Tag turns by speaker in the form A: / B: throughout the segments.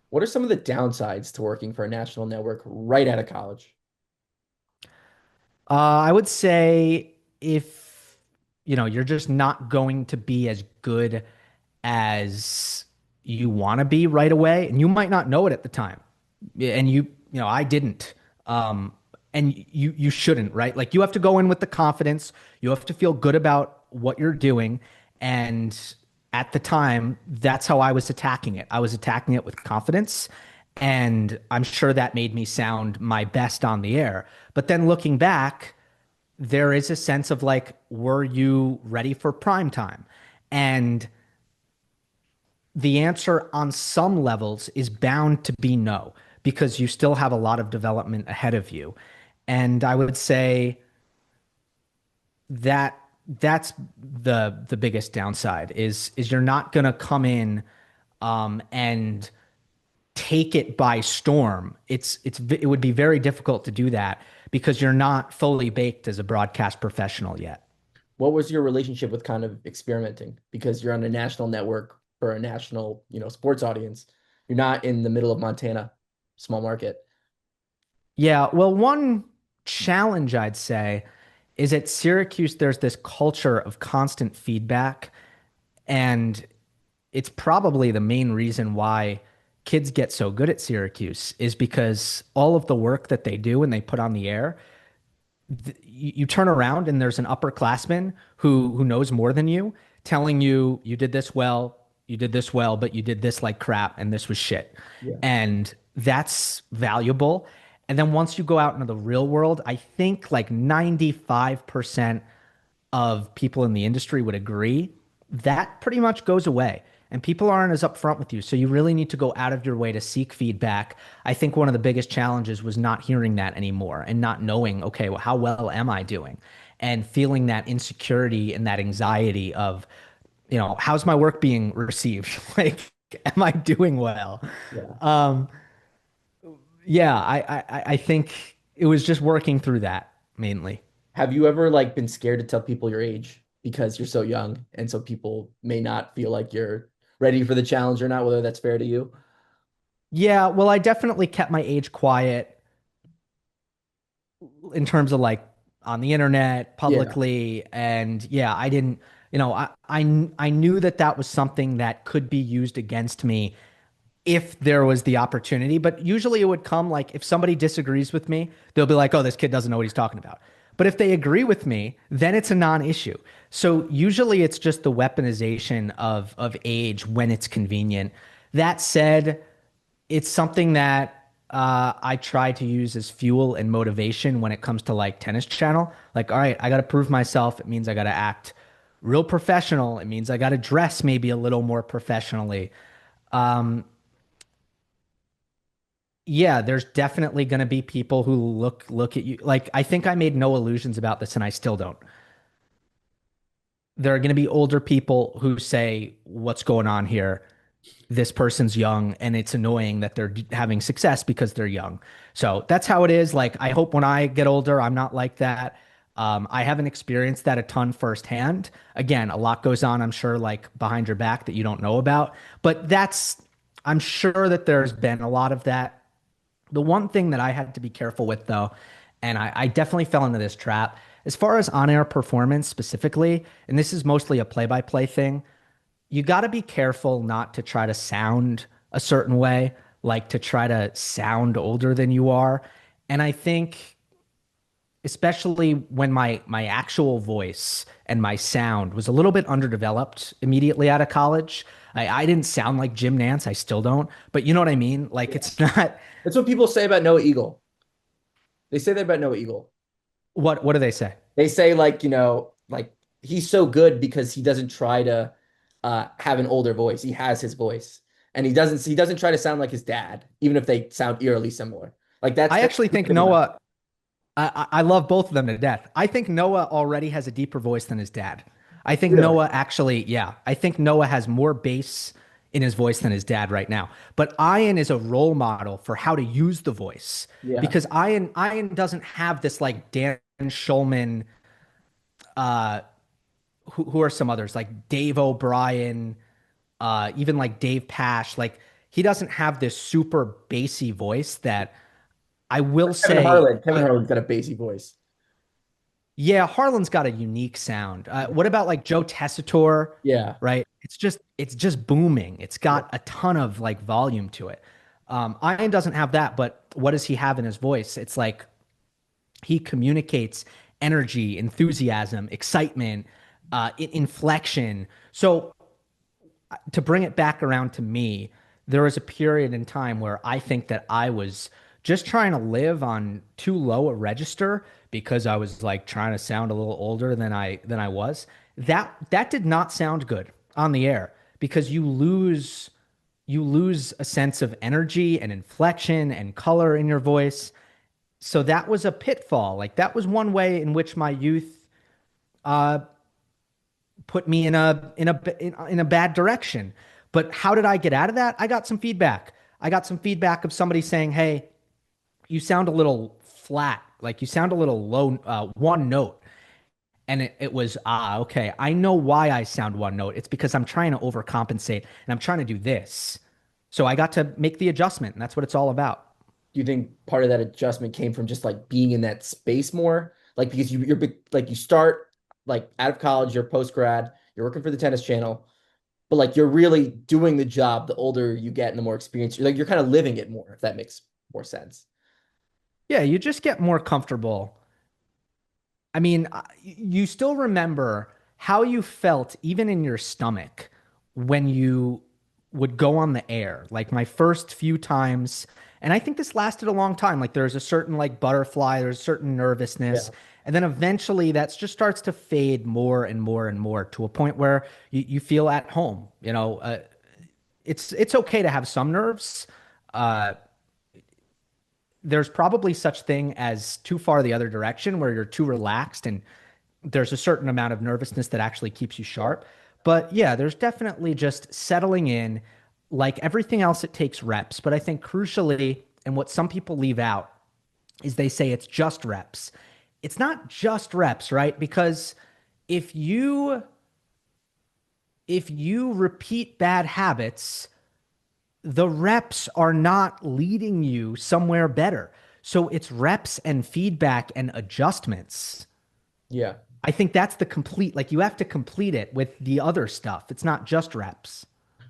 A: What are some of the downsides to working for a national network right out of college?
B: I would say if you're just not going to be as good as you want to be right away, and you might not know it at the time. And I didn't. Um, and you shouldn't, right? Like you have to go in with the confidence. You have to feel good about what you're doing. And at the time, that's how I was attacking it. I was attacking it with confidence. And I'm sure that made me sound my best on the air. But then looking back, there is a sense of like, were you ready for prime time? And the answer on some levels is bound to be no, because you still have a lot of development ahead of you. And I would say that that's the biggest downside is you're not going to come in and take it by storm. It would be very difficult to do that because you're not fully baked as a broadcast professional yet.
A: What was your relationship with kind of experimenting? Because you're on a national network for a national, sports audience. You're not in the middle of Montana, small market.
B: Yeah, well, one challenge I'd say is at Syracuse, there's this culture of constant feedback. And it's probably the main reason why kids get so good at Syracuse is because all of the work that they do and they put on the air, you turn around and there's an upperclassman who knows more than you telling you you did this well, you did this well, but you did this like crap and this was shit.
A: Yeah.
B: And that's valuable. And then once you go out into the real world, I think like 95% of people in the industry would agree that pretty much goes away and people aren't as upfront with you. So you really need to go out of your way to seek feedback. I think one of the biggest challenges was not hearing that anymore and not knowing, okay, well, how well am I doing? And feeling that insecurity and that anxiety of, how's my work being received? Like, am I doing well?
A: Yeah.
B: Um, yeah, I think it was just working through that mainly.
A: Have you ever like been scared to tell people your age because you're so young and so people may not feel like you're ready for the challenge or not, whether that's fair to you?
B: Yeah, well, I definitely kept my age quiet in terms of like on the internet,
A: Yeah.
B: publicly, and yeah, I didn't, I knew that that was something that could be used against me if there was the opportunity, but usually it would come like if somebody disagrees with me, they'll be like, "Oh, this kid doesn't know what he's talking about." But if they agree with me, then it's a non-issue. So usually it's just the weaponization of age when it's convenient. That said, it's something that I try to use as fuel and motivation when it comes to like Tennis Channel. Like, all right, I got to prove myself. It means I got to act real professional. It means I got to dress maybe a little more professionally. Um, yeah, there's definitely going to be people who look at you. Like, I think I made no illusions about this, and I still don't. There are going to be older people who say, "What's going on here?" This person's young and it's annoying that they're having success because they're young. So that's how it is. Like, I hope when I get older, I'm not like that. I haven't experienced that a ton firsthand. Again, a lot goes on, I'm sure, like behind your back that you don't know about. But I'm sure that there's been a lot of that. The one thing that I had to be careful with, though, and I definitely fell into this trap, as far as on air performance specifically, and this is mostly a play by play thing, you got to be careful not to try to sound a certain way, like to try to sound older than you are. And I think especially when my actual voice and my sound was a little bit underdeveloped immediately out of college. I didn't sound like Jim Nance. I still don't, but you know what I mean? Like
A: Yeah.
B: it's not
A: That's what people say about Noah Eagle. They say that about Noah Eagle.
B: what do they say?
A: They say like, like he's so good because he doesn't try to have an older voice. He has his voice. And he doesn't try to sound like his dad, even if they sound eerily similar. Like
B: I
A: that's
B: actually think Noah I love both of them to death. I think Noah already has a deeper voice than his dad. I think
A: really.
B: Noah actually, yeah, I think Noah has more bass in his voice than his dad right now. But Ian is a role model for how to use the voice
A: Yeah.
B: because Ian doesn't have this like Dan Schulman, uh, who are some others like Dave O'Brien, even like Dave Pash. Like he doesn't have this super bassy voice that I will
A: Kevin
B: say.
A: Harlan. Kevin Harlan's got a bassy voice.
B: Yeah, Harlan's got a unique sound. What about like Joe Tessitore,
A: Yeah.
B: right? It's just booming. It's
A: Yeah.
B: got a ton of like volume to it. Ian doesn't have that, but what does he have in his voice? It's like he communicates energy, enthusiasm, excitement, inflection. So to bring it back around to me, there was a period in time where I think that I was just trying to live on too low a register because I was like trying to sound a little older than I was. That did not sound good on the air because you lose a sense of energy and inflection and color in your voice. So that was a pitfall. Like that was one way in which my youth uh, put me in a bad direction. But how did I get out of that? I got some feedback. I got some feedback of somebody saying, "Hey, you sound a little flat. Like you sound a little low, one note." And it was, okay. I know why I sound one note. It's because I'm trying to overcompensate and I'm trying to do this. So I got to make the adjustment, and that's what it's all about.
A: Do you think part of that adjustment came from just like being in that space more? Like because like you start like out of college, you're post grad, you're working for the tennis channel, but like you're really doing the job the older you get and the more experience, like you're kind of living it more, if that makes more sense.
B: Yeah, you just get more comfortable. I mean, you still remember how you felt even in your stomach when you would go on the air. Like my first few times, and I think this lasted a long time. Like there's a certain like butterfly, there's a certain nervousness,
A: Yeah.
B: and then eventually that just starts to fade more and more and more to a point where you feel at home. It's okay to have some nerves. Uh, there's probably such thing as too far the other direction where you're too relaxed and there's a certain amount of nervousness that actually keeps you sharp. But yeah, there's definitely just settling in. Like everything else, it takes reps. But I think crucially, and what some people leave out is they say it's just reps. It's not just reps, right? Because if you if you repeat bad habits, the reps are not leading you somewhere better. So it's reps and feedback and adjustments.
A: Yeah.
B: I think that's the complete, like you have to complete it with the other stuff. It's not just reps.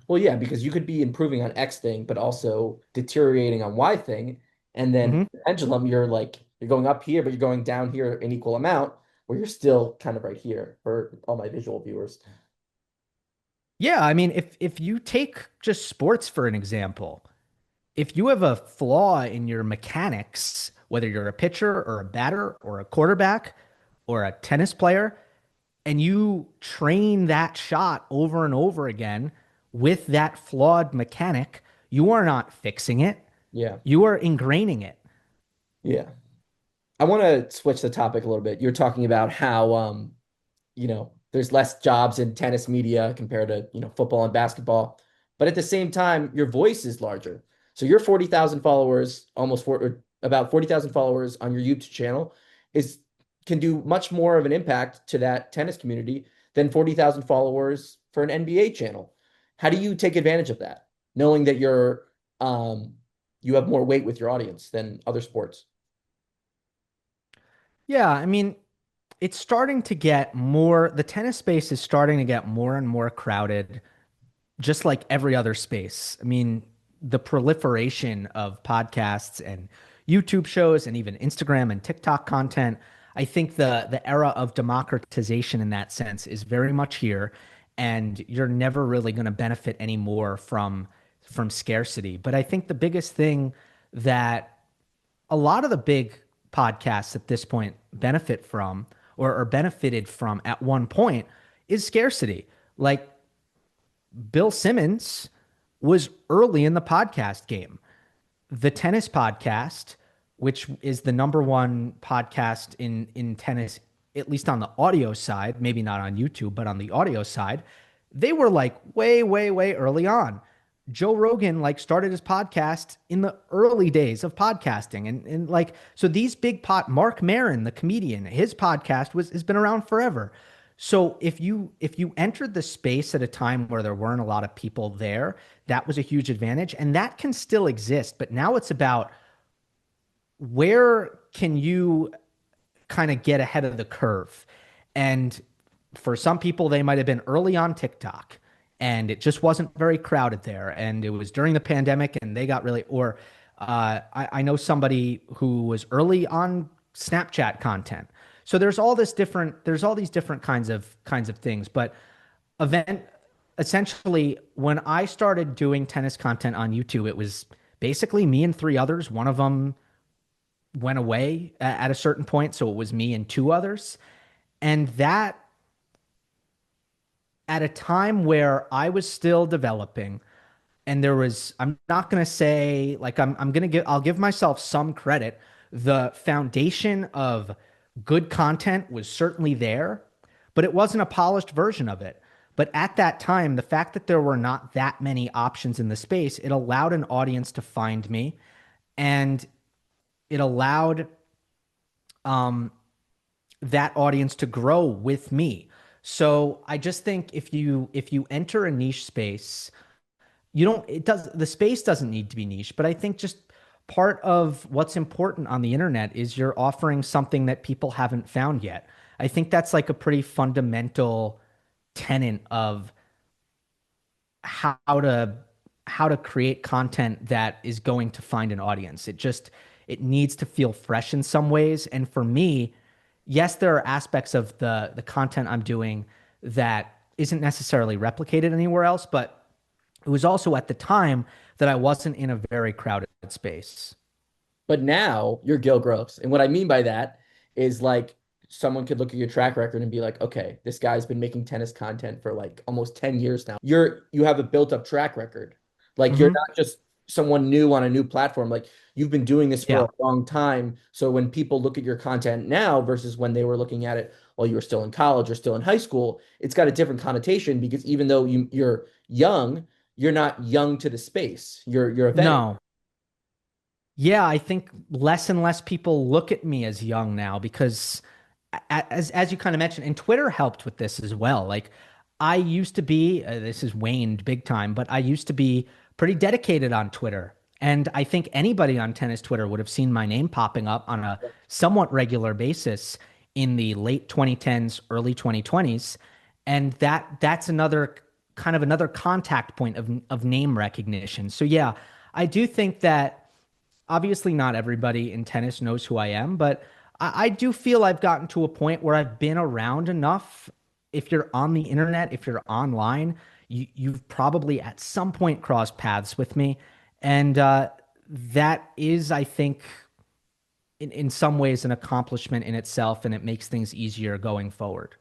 A: Well, yeah, because you could be improving on X thing, but also deteriorating on Y thing. And then
B: Hmm.
A: the pendulum, you're like, you're going up here, but you're going down here in equal amount, where you're still kind of right here for all my visual viewers.
B: Yeah, I mean, if you take just sports for an example, if you have a flaw in your mechanics, whether you're a pitcher or a batter or a quarterback or a tennis player, and you train that shot over and over again with that flawed mechanic, you are not fixing it.
A: Yeah.
B: You are ingraining it.
A: Yeah. I want to switch the topic a little bit. You're talking about how there's less jobs in tennis media compared to, football and basketball. But at the same time, your voice is larger. So your 40,000 followers, or about 40,000 followers on your YouTube channel is can do much more of an impact to that tennis community than 40,000 followers for an NBA channel. How do you take advantage of that, knowing that you have more weight with your audience than other sports?
B: Yeah, I mean, it's starting to get more, the tennis space is starting to get more and more crowded, just like every other space. I mean, the proliferation of podcasts and YouTube shows and even Instagram and TikTok content, I think the era of democratization in that sense is very much here, and you're never really going to benefit anymore from scarcity. But I think the biggest thing that a lot of the big podcasts at this point benefit from or benefited from at one point is scarcity. Like Bill Simmons was early in the podcast game. The tennis podcast, which is the number one podcast in tennis, at least on the audio side, maybe not on YouTube, but on the audio side, they were like way, way, way early on. Joe Rogan like started his podcast in the early days of podcasting. And like so these big pot Mark Maron, the comedian, his podcast was has been around forever. So if you entered the space at a time where there weren't a lot of people there, that was a huge advantage, and that can still exist. But now it's about where can you kind of get ahead of the curve. And for some people, they might have been early on TikTok and it just wasn't very crowded there. And it was during the pandemic and they got really, or I know somebody who was early on Snapchat content. So there's all these different kinds of things. But event, essentially, when I started doing tennis content on YouTube, it was basically me and three others. One of them went away at a certain point. So it was me and two others. And that at a time where I was still developing, and there was, I'm not going to say like I'm going to I'll give myself some credit. The foundation of good content was certainly there, but it wasn't a polished version of it. But at that time, the fact that there were not that many options in the space, it allowed an audience to find me, and it allowed um, that audience to grow with me. So I just think if you enter a niche space, you don't it does the space doesn't need to be niche, but I think just part of what's important on the internet is you're offering something that people haven't found yet. I think that's like a pretty fundamental tenet of how to how to create content that is going to find an audience. It needs to feel fresh in some ways. And for me, yes, there are aspects of the content I'm doing that isn't necessarily replicated anywhere else, but it was also at the time that I wasn't in a very crowded space.
A: But now you're Gill Gross. And what I mean by that is like someone could look at your track record and be like, okay, this guy's been making tennis content for like almost 10 years now. You have a built up track record. Like you're
B: Hmm.
A: not just someone new on a new platform. Like you've been doing this for
B: Yeah.
A: a long time. So when people look at your content now versus when they were looking at it while you were still in college or still in high school, it's got a different connotation because even though you're young, you're not young to the space. You're a veteran.
B: No. Yeah, I think less and less people look at me as young now because as you kind of mentioned, and Twitter helped with this as well. Like I used to be, this has waned big time, but I used to be pretty dedicated on Twitter. And I think anybody on tennis Twitter would have seen my name popping up on a somewhat regular basis in the late 2010s, early 2020s. And that's another contact point of name recognition. So yeah, I do think that obviously not everybody in tennis knows who I am, but I do feel I've gotten to a point where I've been around enough. If you're on the internet, if you're online, you've probably at some point crossed paths with me. And that is, I think, in some ways an accomplishment in itself, and it makes things easier going forward.